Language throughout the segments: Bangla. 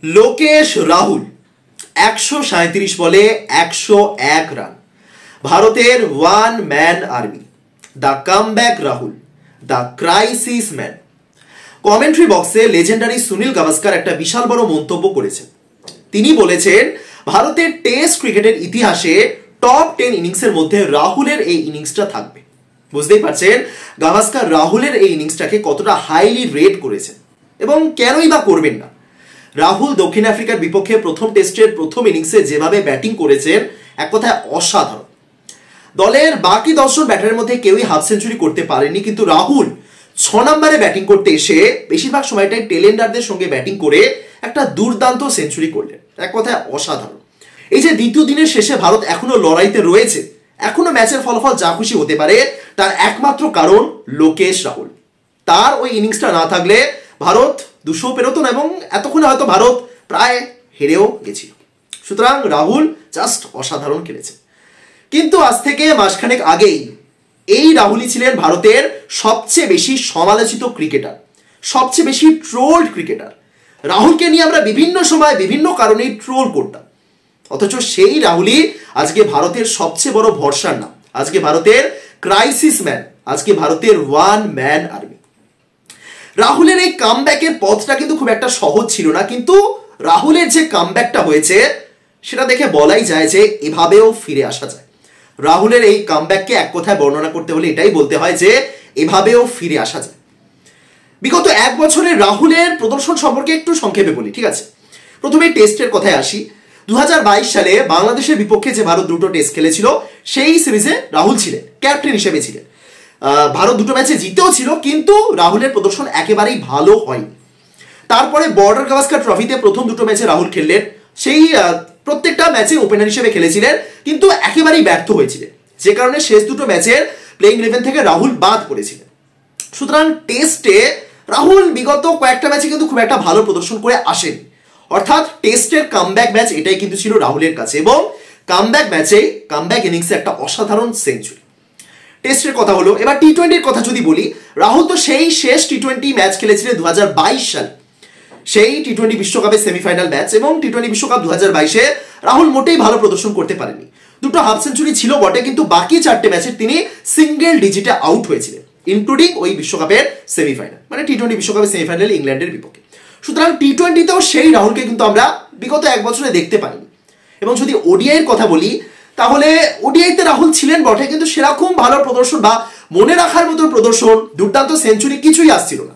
লোকেশ রাহুল 137 বলে 101 রান। ভারতের one man army, the comeback Rahul, the crisis man. Commentary বক্সে লেজেন্ডারি সুনীল গাভাস্কার একটা বিশাল বড় মন্তব্য করেছেন। তিনি বলেছেন ভারতের টেস্ট ক্রিকেটের ইতিহাসে টপ 10 ইনিংসের মধ্যে রাহুলের এই ইনিংসটা থাকবে। বুঝতেই পারছেন গাভাস্কার রাহুলের এই ইনিংসটাকে কতটা হাইলি রেট করেছেন এবং কেনই বা করবেন না। রাহুল দক্ষিণ আফ্রিকার বিপক্ষে প্রথম টেস্টের প্রথম ইনিংসে যেভাবে ব্যাটিং করেছেন এক কথায় অসাধারণ। দলের বাকি 10 জন ব্যাটারের মধ্যে কেউই হাফ সেঞ্চুরি করতে পারেনি, কিন্তু রাহুল 6 নম্বরে ব্যাটিং করতে এসে বেশিরভাগ সময়টাই টেলেন্ডারদের সঙ্গে ব্যাটিং করে একটা দুর্দান্ত সেঞ্চুরি করলেন। এক কথায় অসাধারণ। এই যে দ্বিতীয় দিনের শেষে ভারত এখনো লড়াইতে রয়েছে, এখনো ম্যাচের ফলাফল যা খুশি হতে পারে, তার একমাত্র কারণ লোকেশ রাহুল। তার ওই ইনিংসটা না থাকলে ভারত 200 পেরোতো না এবং এতক্ষণে হয়তো ভারত প্রায় হেরেও গেছিল। সুতরাং রাহুল জাস্ট অসাধারণ খেলেছে। কিন্তু আজ থেকে মাসখানেক আগেই এই রাহুলই ছিলেন ভারতের সবচেয়ে বেশি সমালোচিত ক্রিকেটার, সবচেয়ে বেশি ট্রোলড ক্রিকেটার। রাহুলকে নিয়ে আমরা বিভিন্ন সময় বিভিন্ন কারণেই ট্রোল করতাম, অথচ সেই রাহুলই আজকে ভারতের সবচেয়ে বড় ভরসার নাম, আজকে ভারতের ক্রাইসিস ম্যান, আজকে ভারতের ওয়ান ম্যান আর্মি। রাহুলের এই কামব্যাকের পথটা কিন্তু খুব একটা সহজ ছিল না, কিন্তু রাহুলের যে কামব্যাকটা হয়েছে সেটা দেখে বলাই যায় যে এভাবেও ফিরে আসা যায়। রাহুলের এই কামব্যাককে এক কথায় বর্ণনা করতে হলে এটাই বলতে হয় যে এভাবেও ফিরে আসা যায়। বিগত 1 বছরের রাহুলের প্রদর্শন সম্পর্কে একটু সংক্ষেপে বলি, ঠিক আছে? প্রথমে টেস্টের কথায় আসি। 2022 সালে বাংলাদেশের বিপক্ষে যে ভারত 2টো টেস্ট খেলেছিল সেই সিরিজে রাহুল ছিলেন, ক্যাপ্টেন হিসেবে ছিলেন। ভারত 2টো ম্যাচে জিতেও ছিল, কিন্তু রাহুলের প্রদর্শন একেবারেই ভালো হয়নি। তারপরে বর্ডার গাভাস্কার ট্রফিতে প্রথম 2টো ম্যাচে রাহুল খেললেন, সেই প্রত্যেকটা ম্যাচে ওপেনার হিসেবে খেলেছিলেন, কিন্তু একেবারেই ব্যর্থ হয়েছিলেন, যে কারণে শেষ 2টো ম্যাচের প্লেইং 11 থেকে রাহুল বাদ পড়েছিলেন। সুতরাং টেস্টে রাহুল বিগত কয়েকটা ম্যাচে কিন্তু খুব একটা ভালো প্রদর্শন করে আসেনি। অর্থাৎ টেস্টের কামব্যাক ম্যাচ এটাই কিন্তু ছিল রাহুলের কাছে, এবং কামব্যাক ম্যাচে কামব্যাক ইনিংসে একটা অসাধারণ সেঞ্চুরি। টেস্টের কথা হলো, এবার টি20-র কথা যদি বলি, রাহুল তো সেই শেষ টি20 ম্যাচ খেলেছিলেন 2022 সালে, সেই টি20 বিশ্বকাপের সেমিফাইনাল ম্যাচ, এবং টি20 বিশ্বকাপ 2022-এ রাহুল মোটেই ভালো প্রদর্শন করতে পারেনি। 2টো হাফ সেঞ্চুরি ছিল বটে, কিন্তু বাকি 4টে ম্যাচে তিনি সিঙ্গেল ডিজিটে আউট হয়েছিলেন, ইনক্লুডিং ওই বিশ্বকাপের সেমিফাইনাল, মানে টি20 বিশ্বকাপের সেমিফাইনালে ইংল্যান্ডের বিপক্ষে। সুতরাং টি20তেও সেই রাহুলকে কিন্তু আমরা বিগত 1 বছরে দেখতে পাইনি। এবং যদি ওডিআইয়ের কথা বলি, তাহলে ওডিআইতে রাহুল ছিলেন বটে, কিন্তু সেরকম ভালো প্রদর্শন বা মনে রাখার মতো প্রদর্শন, দুর্দান্ত সেঞ্চুরি কিছুই আসছিল না।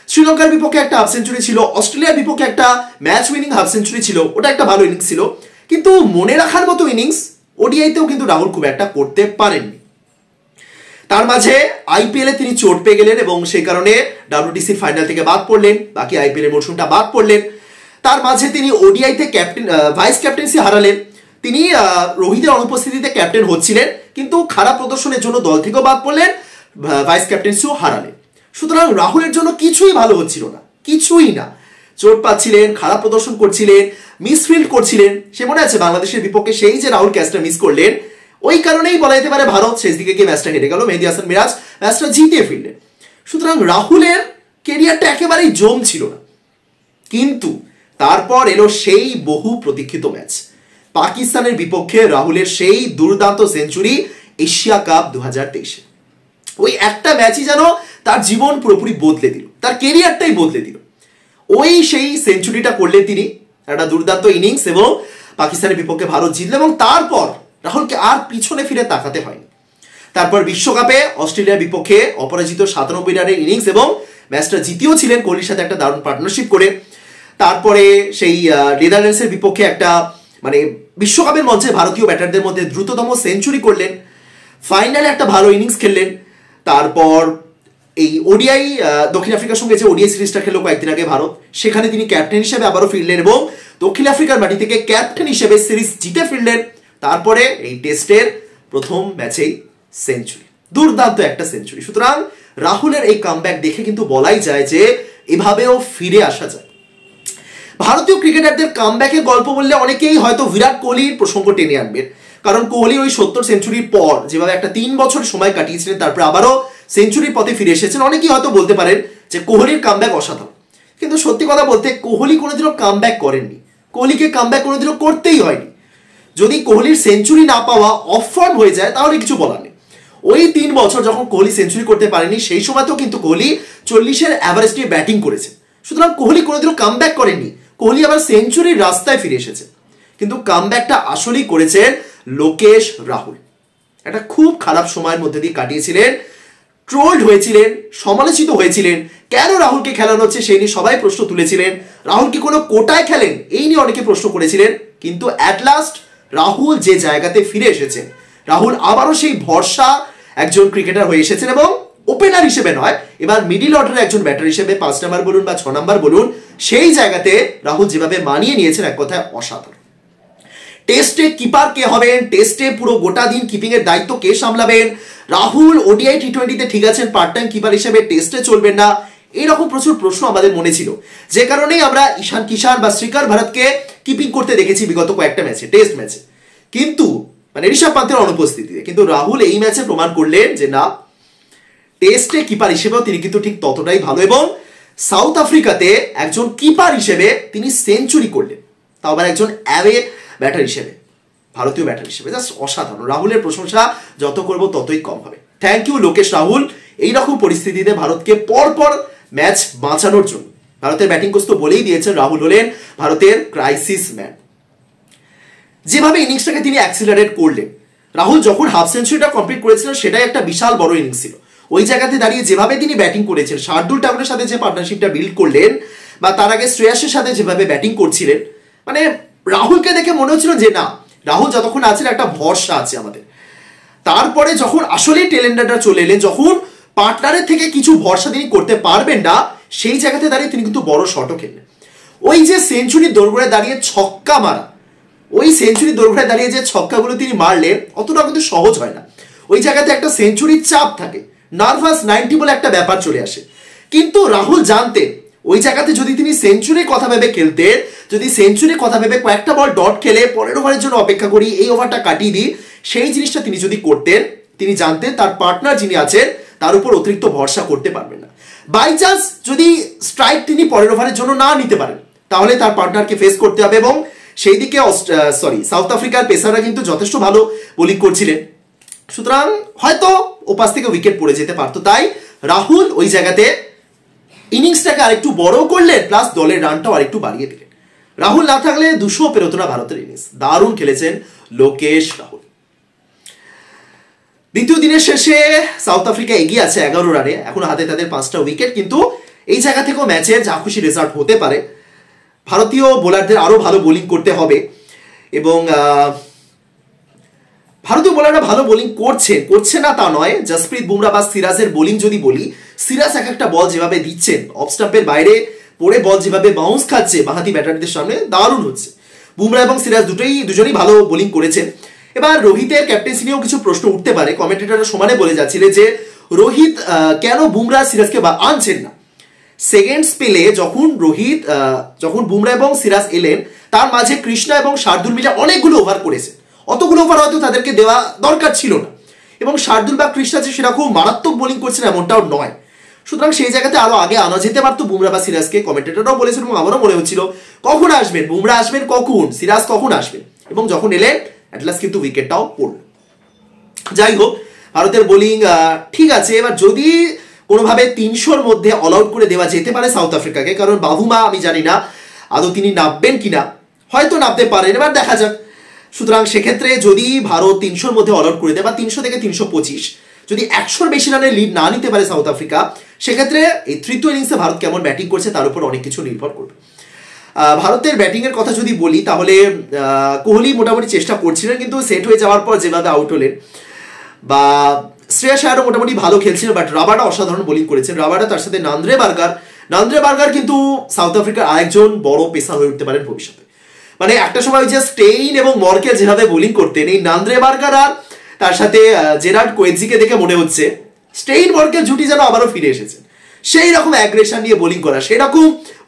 শ্রীলঙ্কার বিপক্ষে একটা হাফ সেঞ্চুরি ছিল, অস্ট্রেলিয়ার বিপক্ষে একটা ম্যাচ উইনিং হাফ সেঞ্চুরি ছিল, ওটা একটা ভালো ইনিংস ছিল, কিন্তু মনে রাখার মতো ইনিংস ওডিআইতেও কিন্তু রাহুল খুব একটা করতে পারেননি। তার মাঝে আইপিএলে তিনি চোট পেয়ে গেলেন এবং সেই কারণে ডাব্লিউটিসির ফাইনাল থেকে বাদ পড়লেন, বাকি আইপিএলের মরশুমটা বাদ পড়লেন। তার মাঝে তিনি ওডিআইতে ভাইস ক্যাপ্টেন্সি হারালেন। তিনি রোহিতের অনুপস্থিতিতে ক্যাপ্টেন হচ্ছিলেন, কিন্তু খারাপ প্রদর্শনের জন্য দল থেকেও বাদ পড়লেন, ভাইস ক্যাপ্টেন্সিও হারালেন। সুতরাং রাহুলের জন্য কিছুই ভালো হচ্ছিল না, কিছুই না। চোট পাচ্ছিলেন, খারাপ প্রদর্শন করছিলেন, মিসফিল্ড করছিলেন। সে মনে আছে বাংলাদেশের বিপক্ষে সেই যে রাহুল ক্যাচটা মিস করলেন, ওই কারণেই বলা যেতে পারে ভারত শেষ দিকে গিয়ে ম্যাচটা হেরে গেল, মেহেদী হাসান মিরাজ ম্যাচটা জিতিয়ে ফিরলেন। সুতরাং রাহুলের কেরিয়ারটা একেবারেই জম ছিল না। কিন্তু তারপর এলো সেই বহু প্রতীক্ষিত ম্যাচ, পাকিস্তানের বিপক্ষে রাহুলের সেই দুর্দান্ত সেঞ্চুরি এশিয়া কাপ 2023-এ। ওই একটা ম্যাচই যেন তার জীবন পুরোপুরি বদলে দিল, তার কেরিয়ারটাই বদলে দিল। ওই সেই সেঞ্চুরিটা করলেন তিনি, একটা দুর্দান্ত ইনিংস, এবং পাকিস্তানের বিপক্ষে ভারত জিতল, এবং তারপর রাহুলকে আর পিছনে ফিরে তাকাতে হয়নি। তারপর বিশ্বকাপে অস্ট্রেলিয়ার বিপক্ষে অপরাজিত 97 রানের ইনিংস, এবং ম্যাচটা জিতেও ছিলেন কোহলির সাথে একটা দারুণ পার্টনারশিপ করে। তারপরে সেই নেদারল্যান্ডসের বিপক্ষে একটা মানে বিশ্বকাপের মঞ্চে ভারতীয় ব্যাটারদের মধ্যে দ্রুততম সেঞ্চুরি করলেন। ফাইনালে একটা ভালো ইনিংস খেললেন। তারপর এই ওডিআই দক্ষিণ আফ্রিকার সঙ্গে যে ওডিআই সিরিজটা খেললো কয়েকদিন আগে ভারত, সেখানে তিনি ক্যাপ্টেন হিসেবে আবারও ফিরলেন এবং দক্ষিণ আফ্রিকার মাটি থেকে ক্যাপ্টেন হিসেবে সিরিজ জিতে ফিরলেন। তারপরে এই টেস্টের প্রথম ম্যাচেই সেঞ্চুরি, দুর্দান্ত একটা সেঞ্চুরি। সুতরাং রাহুলের এই কামব্যাক দেখে কিন্তু বলাই যায় যে এভাবেও ফিরে আসা যায়। ভারতীয় ক্রিকেটারদের কামব্যাকের গল্প বললে অনেকেই হয়তো বিরাট কোহলির প্রসঙ্গ টেনে আনবেন, কারণ কোহলি ওই 70 সেঞ্চুরির পর যেভাবে একটা 3 বছর সময় কাটিয়েছিলেন, তারপরে আবারও সেঞ্চুরির পথে ফিরে এসেছেন। অনেকেই হয়তো বলতে পারেন যে কোহলির কামব্যাক অসাধারণ, কিন্তু সত্যি কথা বলতে কোহলি কোনোদিনও কামব্যাক করেননি, কোহলিকে কামব্যাক কোনোদিনও করতেই হয়নি। যদি কোহলির সেঞ্চুরি না পাওয়া অফ ফর্ম হয়ে যায় তাহলে কিছু বলার নেই। ওই 3 বছর যখন কোহলি সেঞ্চুরি করতে পারেনি সেই সময়তেও কিন্তু কোহলি 40-এর অ্যাভারেজ নিয়ে ব্যাটিং করেছে। সুতরাং কোহলি কোনোদিনও কামব্যাক করেননি, কোহলি আবার সেঞ্চুরির রাস্তায় ফিরে এসেছে। কিন্তু কামব্যাকটা আসলেই করেছেন লোকেশ রাহুল। একটা খুব খারাপ সময়ের মধ্যে দিয়ে কাটিয়েছিলেন, ট্রোলড হয়েছিলেন, সমালোচিত হয়েছিলেন, কেন রাহুলকে খেলানো হচ্ছে সেই নিয়ে সবাই প্রশ্ন তুলেছিলেন। রাহুল কি কোনো কোটায় খেলেন এই নিয়ে অনেকে প্রশ্ন করেছিলেন। কিন্তু অ্যাট লাস্ট রাহুল যে জায়গাতে ফিরে এসেছেন, রাহুল আবারও সেই ভরসা একজন ক্রিকেটার হয়ে এসেছেন এবং ওপেনার হিসেবে নয়, এবার মিডিল অর্ডারের একজন ব্যাটার হিসেবে 5 নাম্বার বলুন বা 6 নাম্বার বলুন, সেই জায়গাতে রাহুল যেভাবে মানিয়ে নিয়েছেন এক কথায় অসাধারণ। টেস্টে কিপার কে হবেন, টেস্টে পুরো গোটা দিন কিপিং এর দায়িত্ব কে সামলাবেন, রাহুল ওডিআই টি20তে ঠিক আছেন পার্ট টাইম কিপার হিসেবে, টেস্টে চলবেন না, এইরকম প্রচুর প্রশ্ন আমাদের মনে ছিল। যে কারণেই আমরা ঈশান কিষান বা শ্রীকর ভারতকে কিপিং করতে দেখেছি বিগত কয়েকটা ম্যাচে, টেস্ট ম্যাচে, কিন্তু মানে ঋষভ পান্তের অনুপস্থিতিতে। কিন্তু রাহুল এই ম্যাচে প্রমাণ করলেন যে না, টেস্টে কিপার হিসেবেও তিনি কিন্তু ঠিক ততটাই ভালো, এবং সাউথ আফ্রিকাতে একজন কিপার হিসেবে তিনি সেঞ্চুরি করলেন, তাও আবার একজন অ্যাওয়ে ব্যাটার হিসেবে, ভারতীয় ব্যাটার হিসেবে। জাস্ট অসাধারণ। রাহুলের প্রশংসা যত করব ততই কম হবে। থ্যাংক ইউ লোকেশ রাহুল, এইরকম পরিস্থিতিতে ভারতকে পরপর ম্যাচ বাঁচানোর জন্য। ভারতের ব্যাটিং কোচ তো বলেই দিয়েছেন রাহুল হলেন ভারতের ক্রাইসিস ম্যান। যেভাবে ইনিংসটাকে তিনি অ্যাক্সিলারেট করলেন, রাহুল যখন হাফ সেঞ্চুরিটা কমপ্লিট করেছিলেন সেটাই একটা বিশাল বড় ইনিংস ছিল। ওই জায়গাতে দাঁড়িয়ে যেভাবে তিনি ব্যাটিং করেছেন, শার্দুল ঠাকুরের সাথে যে পার্টনারশিপটা বিল্ড করলেন, বা তার আগে শ্রেয়াসের সাথে যেভাবে ব্যাটিং করছিলেন, মানে রাহুলকে দেখে মনে হচ্ছিল যে না, রাহুল যতক্ষণ আছেন একটা ভরসা আছে আমাদের। তারপরে যখন আসলেই টেলেন্ডাররা চলে এলেন, যখন পার্টনারের থেকে কিছু ভরসা তিনি করতে পারবেন না, সেই জায়গাতে দাঁড়িয়ে তিনি কিন্তু বড় শটও খেললেন। ওই যে সেঞ্চুরির দোরগোড়ায় দাঁড়িয়ে ছক্কা মারা, ওই সেঞ্চুরি দোরগোড়ায় দাঁড়িয়ে যে ছক্কাগুলো তিনি মারলেন অতটা কিন্তু সহজ হয় না। ওই জায়গাতে একটা সেঞ্চুরির চাপ থাকে, নার্ভাস 90 বলে একটা ব্যাপার চলে আসে। কিন্তু রাহুল জানতেন ওই জায়গাতে যদি তিনি সেঞ্চুরির কথা ভেবে খেলতেন, যদি সেঞ্চুরির কথা ভেবে কয়েকটা বল ডট খেলে পরের ওভারের জন্য অপেক্ষা করি, এই ওভারটা কাটিয়ে দিই, সেই জিনিসটা তিনি যদি করতেন, তিনি জানতেন তার পার্টনার যিনি আছেন তার উপর অতিরিক্ত ভরসা করতে পারবেন না। বাই চান্স যদি স্ট্রাইক তিনি পরের ওভারের জন্য না নিতে পারেন, তাহলে তার পার্টনারকে ফেস করতে হবে। এবং সেই দিকে সাউথ আফ্রিকার পেসাররা কিন্তু যথেষ্ট ভালো বোলিং করছিলেন, সুতরাং হয়তো ওপাশ থেকে উইকেট পড়ে যেতে পারতো। তাই রাহুল ওই জায়গাতে ইনিংসটাকে আরেকটু বড় করলেন, প্লাস দলের রানটাও আরেকটু বাড়িয়ে দিলেন। রাহুল না থাকলে 200 পেরোতো না ভারতের ইনিংস। দারুণ খেলেছেন লোকেশ রাহুল। দ্বিতীয় দিনের শেষে সাউথ আফ্রিকা এগিয়ে আছে 11 রানে, এখন হাতে তাদের 5টা উইকেট। কিন্তু এই জায়গা থেকেও ম্যাচের যা খুশি রেজাল্ট হতে পারে। ভারতীয় বোলারদের আরো ভালো বোলিং করতে হবে, এবং ভারতীয় বোলাররা ভালো বোলিং করছে না তা নয়। জসপ্রীত বুমরা বা সিরাজের বোলিং যদি বলি, সিরাজ এক একটা বল যেভাবে দিচ্ছেন, অফ স্টাম্পের বাইরে পড়ে বল যেভাবে বাউন্স খাচ্ছে বাঁহাতি ব্যাটারদের সামনে, দারুণ হচ্ছে। বুমরা এবং সিরাজ দুজনই ভালো বোলিং করেছেন। এবার রোহিতের ক্যাপ্টেন্সি নিয়েও কিছু প্রশ্ন উঠতে পারে। কমেন্টেটররা সমানে বলে যাচ্ছিলেন যে রোহিত কেন বুমরা সিরাজকে আনছেন না। সেকেন্ড স্পেলে যখন বুমরা এবং সিরাজ এলেন, তার মাঝে কৃষ্ণা এবং শার্দুল মিলে অনেকগুলো ওভার করেছে। অতগুলো ওভার হয়তো তাদেরকে দেওয়া দরকার ছিল না, এবং শার্দুল বা কৃষ্ণা যে সেরকম মারাত্মক বোলিং করছেন এমনটাও নয়। সুতরাং সেই জায়গাতে আরো আগে আনা যেতে পারতো বুমরা বা সিরাজকে। কমেন্টেটররাও বলেছেন এবং আমারও মনে হচ্ছিল কখন আসবেন বুমরা, আসবেন কখন, সিরাজ কখন আসবেন, এবং যখন এলেন অ্যাটলাস কিন্তু উইকেটটাও পড়ল। যাই হোক, ভারতের বোলিং ঠিক আছে। এবার যদি কোনোভাবে 300-র মধ্যে অল আউট করে দেওয়া যেতে পারে সাউথ আফ্রিকাকে, কারণ বাবুমা আমি জানি না আদৌ তিনি নামবেন কিনা, হয়তো নামতে পারেন, এবার দেখা যাক। সুতরাং সেক্ষেত্রে যদি ভারত 300-র মধ্যে অল আউট করে দেয় বা 300 থেকে 325, যদি 100-র বেশি রানের লিড না নিতে পারে সাউথ আফ্রিকা, সেক্ষেত্রে এই তৃতীয় ইনিংসে ভারত কেমন ব্যাটিং করছে তার উপর অনেক কিছু নির্ভর করবে। ভারতের ব্যাটিংয়ের কথা যদি বলি, তাহলে কোহলি মোটামুটি চেষ্টা করছিলেন, কিন্তু সেট হয়ে যাওয়ার পর যেভাবে আউট হলেন, বা শ্রেয়াস আয়ারও মোটামুটি ভালো খেলছিলেন, বাট রাবাডা অসাধারণ বোলিং করেছেন। রাবাডা, তার সাথে নান্দ্রে বার্গার কিন্তু সাউথ আফ্রিকার আরেকজন বড় পেসার হয়ে উঠতে পারেন ভবিষ্যতে। মানে একটা সময় যে স্টেইন এবং মর্কেল যেভাবে বোলিং করতেন, এই নান্দ্রে বার্গার আর তার সাথে জেরার্ড কোয়েনজিকে দেখে মনে হচ্ছে স্টেইন মর্কেল জুটি যেন আবারও ফিরে এসেছেন। সেই রকম অ্যাগ্রেশন নিয়ে বোলিং করা, সেই রকম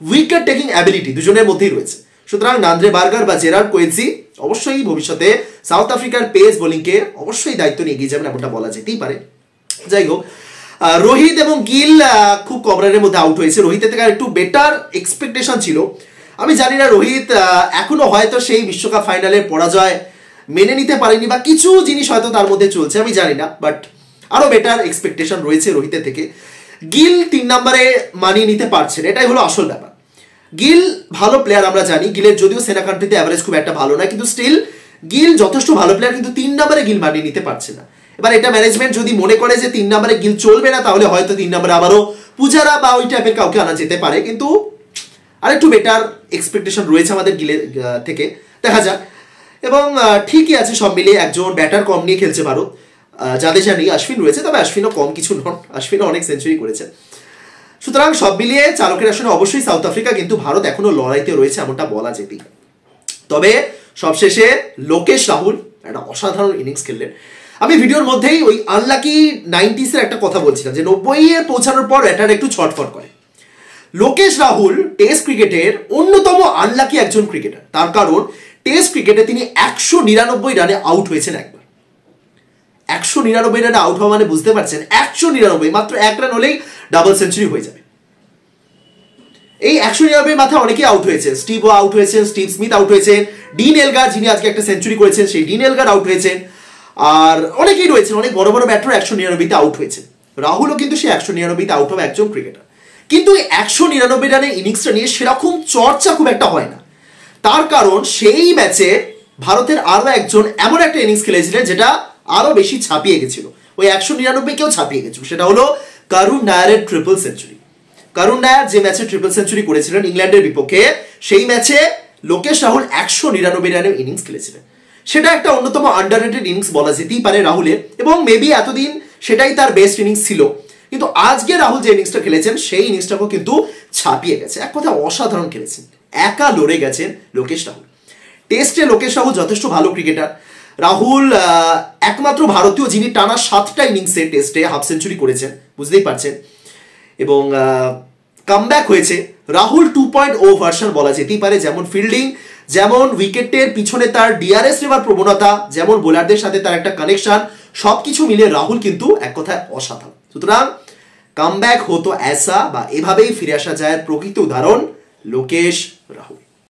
উইকেট টেকিং অ্যাবিলিটি দুজনের মধ্যেই রয়েছে। সুতরাং নান্দ্রে বার্গার বা জেরার্ড কোয়েনজি অবশ্যই ভবিষ্যতে সাউথ আফ্রিকার পেস বোলিংকে অবশ্যই দায়িত্ব নিয়ে এগিয়ে যাবেন, এমনটা বলা যেতেই পারে। যাই হোক, রোহিত এবং গিল খুব কম রানের মধ্যে আউট হয়েছে। রোহিতের থেকে একটু বেটার এক্সপেকটেশন ছিল। আমি জানি না রোহিত এখনো হয়তো সেই বিশ্বকাপ ফাইনালের পরাজয় মেনে নিতে পারেনি, বা কিছু জিনিস হয়তো তার মধ্যে চলছে, আমি জানি না, বাট আরো বেটার এক্সপেকটেশন রয়েছে রোহিতের থেকে। গিল 3 নম্বরে মানিয়ে নিতে পারছেন, এটাই হলো আসল ব্যাপার। গিল ভালো প্লেয়ার, আমরা জানি। গিলের যদিও সেনা কান্ট্রিতে অ্যাভারেজ খুব একটা ভালো না, কিন্তু স্টিল গিল যথেষ্ট ভালো প্লেয়ার, কিন্তু 3 নম্বরে গিল মানিয়ে নিতে পারছে না। এবার এটা ম্যানেজমেন্ট যদি মনে করে যে 3 নম্বরে গিল চলবে না, তাহলে হয়তো 3 নম্বরে আবারও পূজারা বা ওই টাইপের কাউকে আনা যেতে পারে, কিন্তু আরেকটু বেটার এক্সপেকটেশন রয়েছে আমাদের গিলের থেকে, দেখা যাক। এবং ঠিকই আছে সব মিলিয়ে, একজন ব্যাটার কম নিয়ে খেলছে ভারত, জাদেজা নেই, অশ্বিন রয়েছে, তবে অশ্বিনও কম কিছু নন, অশ্বিনও অনেক সেঞ্চুরি করেছে। সুতরাং সব মিলিয়ে চালকের আসনে অবশ্যই সাউথ আফ্রিকা, কিন্তু ভারত এখনো লড়াইতে রয়েছে, এমনটা বলা যেতেই। তবে সবশেষে লোকেশ রাহুল একটা অসাধারণ ইনিংস খেললেন। আমি ভিডিওর মধ্যেই ওই আনলাকি 90s একটা কথা বলছিলাম, যে 90-এ পৌঁছানোর পর ব্যাটার একটু ছটফট করে। লোকেশ রাহুল টেস্ট ক্রিকেটের অন্যতম আনলাকি একজন ক্রিকেটার, তার কারণ টেস্ট ক্রিকেটে তিনি 199 রানে আউট হয়েছেন একবার। 199 রানে আউট হওয়া মানে বুঝতে পারছেন, 199, মাত্র 1 রান হলেই ডাবল সেঞ্চুরি হয়ে যাবে। এই 199 মাথায় অনেকেই আউট হয়েছেন, স্টিভও আউট হয়েছেন, স্টিভ স্মিথ আউট হয়েছেন, ডিন এলগার যিনি আজকে একটা সেঞ্চুরি করেছেন সেই ডিন এলগার আউট হয়েছেন, আর অনেকেই রয়েছেন, অনেক বড় বড় ব্যাটার 199-তে আউট হয়েছেন। রাহুলও কিন্তু সেই 199-তে আউট হবে একজন ক্রিকেটার, কিন্তু 199 রানের ইনিংসটা নিয়ে সেরকম চর্চা খুব একটা হয় না। তার কারণ সেই ম্যাচে ভারতের আরো একজন এমন একটা ইনিংস খেলেছিলেন যেটা আরো বেশি ছাপিয়ে গেছিল, ওই 199-কেও ছাপিয়ে গেছিল, সেটা হলো করুণ নায়ারের ট্রিপল সেঞ্চুরি। করুণ নায়ার যে ম্যাচে ট্রিপল সেঞ্চুরি করেছিলেন ইংল্যান্ডের বিপক্ষে, সেই ম্যাচে লোকেশ রাহুল 199 রানের ইনিংস খেলেছিলেন। সেটা একটা অন্যতম আন্ডাররেটেড ইনিংস বলা যেতেই পারে রাহুলের, এবং মেবি এতদিন সেটাই তার বেস্ট ইনিংস ছিল। কিন্তু আজকে রাহুল যে ইনিংসটা খেলেছেন সেই ইনিংসটাকেও কিন্তু ছাপিয়ে গেছে, এক কথা অসাধারণ খেলেছেন, একা লড়ে গেছেন লোকেশ রাহুল। টেস্টে লোকেশ রাহুল যথেষ্ট ভালো ক্রিকেটার। রাহুল একমাত্র ভারতীয় যিনি টানা 7টা ইনিংসে টেস্টে হাফ সেঞ্চুরি করেছেন, বুঝতেই পারছেন। এবং কামব্যাক হয়েছে রাহুল 2.0 ভার্সন বলা যেতেই পারে, যেমন ফিল্ডিং, যেমন উইকেটের পিছনে তার ডিআরএস নেওয়ার প্রবণতা, যেমন বোলারদের সাথে তার একটা কানেকশন, সবকিছু মিলে রাহুল কিন্তু এক কথায় অসাধারণ। সুতরাং কামব্যাক হতো এসা, বা এভাবেই ফিরে আসা যায় প্রকৃত উদাহরণ লোকেশ রাহুল।